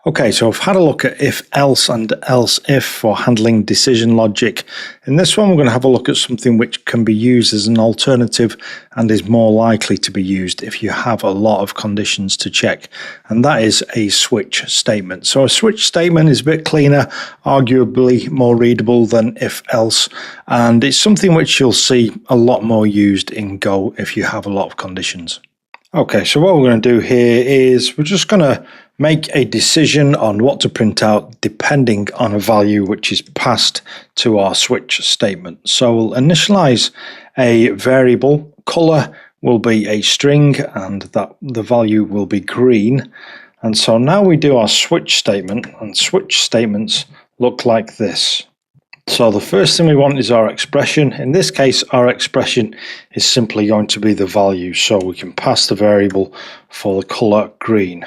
Okay, so I've had a look at if else and else if for handling decision logic. In this one, we're going to have a look at something which can be used as an alternative and is more likely to be used if you have a lot of conditions to check, and that is a switch statement. So a switch statement is a bit cleaner, arguably more readable than if else, and it's something which you'll see a lot more used in Go if you have a lot of conditions. Okay, so what we're going to do here is we're just going to make a decision on what to print out depending on a value which is passed to our switch statement. So we'll initialize a variable. Color will be a string and that the value will be green. And so now we do our switch statement, and switch statements look like this. So the first thing we want is our expression. In this case, our expression is simply going to be the value. So we can pass the variable for the color green.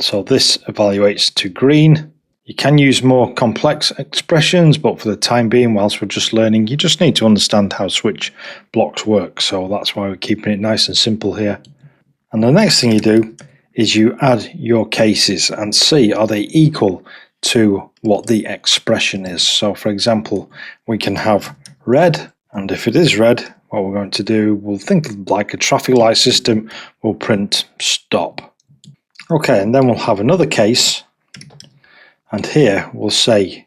So this evaluates to green. You can use more complex expressions, but for the time being, whilst we're just learning, you just need to understand how switch blocks work. So that's why we're keeping it nice and simple here. And the next thing you do is you add your cases and see, are they equal to what the expression is. So for example, we can have red, and if it is red, what we're going to do, we'll think like a traffic light system, we'll print stop. Okay, and then we'll have another case, and here we'll say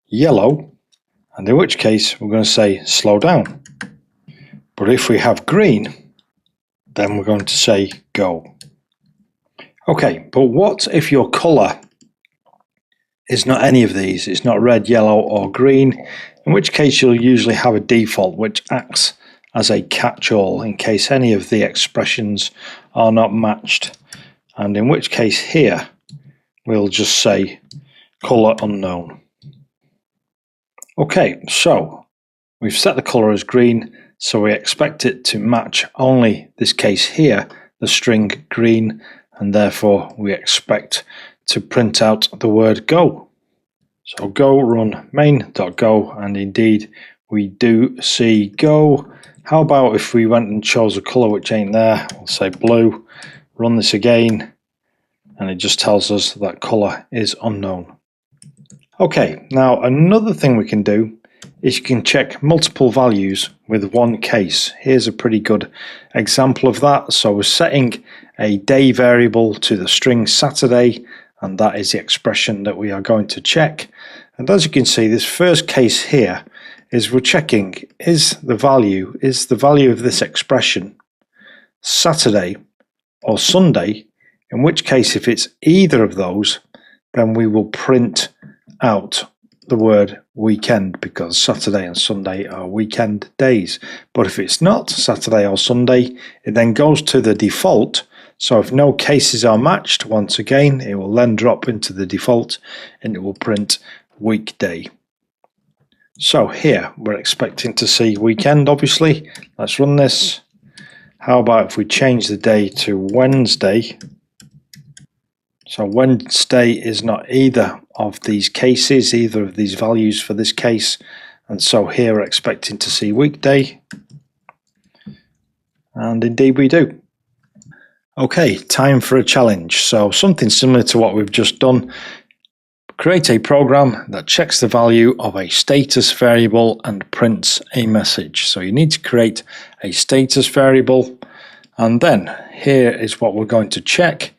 yellow, and in which case we're going to say slow down. But if we have green, then we're going to say go. Okay, but what if your color is not any of these? It's not red, yellow, or green, in which case you'll usually have a default which acts as a catch-all in case any of the expressions are not matched, and in which case here we'll just say color unknown. Okay, so we've set the color as green, so we expect it to match only this case here, the string green, and therefore we expect to print out the word go. So go run main.go, and indeed we do see go. How about if we went and chose a color which ain't there? We'll say blue, run this again, and it just tells us that color is unknown. Okay, now another thing we can do is you can check multiple values with one case. Here's a pretty good example of that. So we're setting a day variable to the string Saturday, and that is the expression that we are going to check. And as you can see, this first case here is we're checking, is the value of this expression Saturday or Sunday, in which case if it's either of those, then we will print out the word weekend, because Saturday and Sunday are weekend days. But if it's not Saturday or Sunday, it then goes to the default. So if no cases are matched, once again, it will then drop into the default and it will print weekday. So here we're expecting to see weekend, obviously. Let's run this. How about if we change the day to Wednesday? So Wednesday is not either of these cases, either of these values for this case. And so here we're expecting to see weekday. And indeed we do. Okay, time for a challenge. So something similar to what we've just done. Create a program that checks the value of a status variable and prints a message. So you need to create a status variable, and then here is what we're going to check.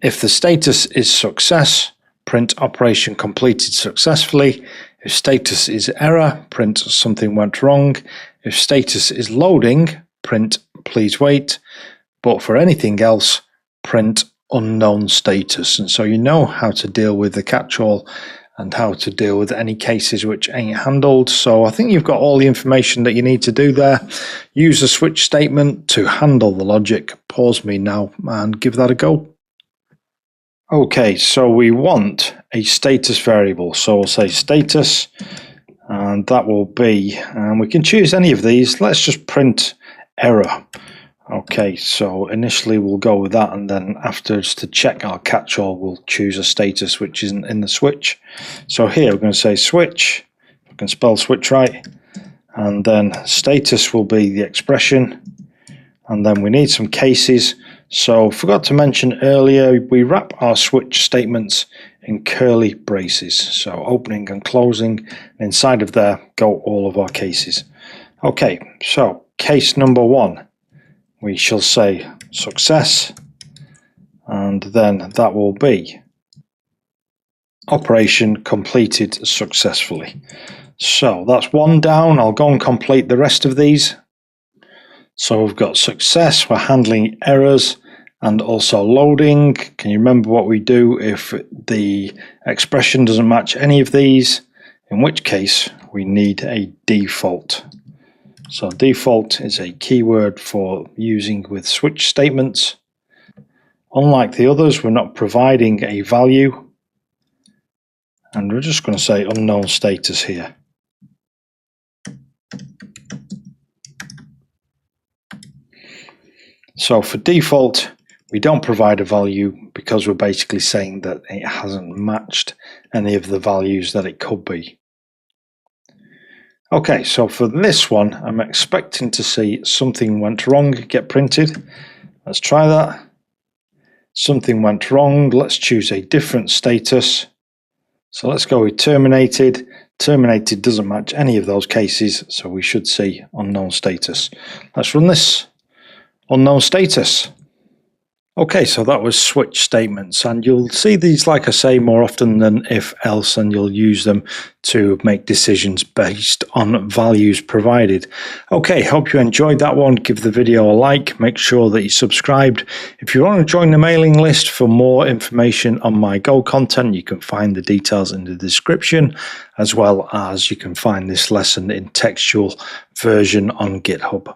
If the status is success, print operation completed successfully. If status is error, print something went wrong. If status is loading, print please wait. But for anything else, print unknown status. And so you know how to deal with the catch-all and how to deal with any cases which ain't handled. So I think you've got all the information that you need to do there. Use the switch statement to handle the logic. Pause me now and give that a go. Okay, so we want a status variable. So we'll say status, and that will be, and we can choose any of these. Let's just print error. Okay, so initially we'll go with that, and then afterwards to check our catch-all, we'll choose a status which isn't in the switch. So here we're going to say switch, I can spell switch right, and then status will be the expression, and then we need some cases. So forgot to mention earlier, we wrap our switch statements in curly braces. So opening and closing, and inside of there go all of our cases. Okay, so case number 1, we shall say success, and then that will be operation completed successfully. So that's 1 down. I'll go and complete the rest of these. So we've got success, we're handling errors and also loading. Can you remember what we do if the expression doesn't match any of these? In which case we need a default. So default is a keyword for using with switch statements. Unlike the others, we're not providing a value, and we're just going to say unknown status here. So for default, we don't provide a value because we're basically saying that it hasn't matched any of the values that it could be. Okay, so for this one, I'm expecting to see something went wrong get printed. Let's try that. Something went wrong. Let's choose a different status. So let's go with terminated. Terminated doesn't match any of those cases, so we should see unknown status. Let's run this. Unknown status. Okay, so that was switch statements, and you'll see these, like I say, more often than if else, and you'll use them to make decisions based on values provided. Okay, hope you enjoyed that one. Give the video a like, make sure that you subscribed. If you want to join the mailing list for more information on my Go content, you can find the details in the description, as well as you can find this lesson in textual version on GitHub.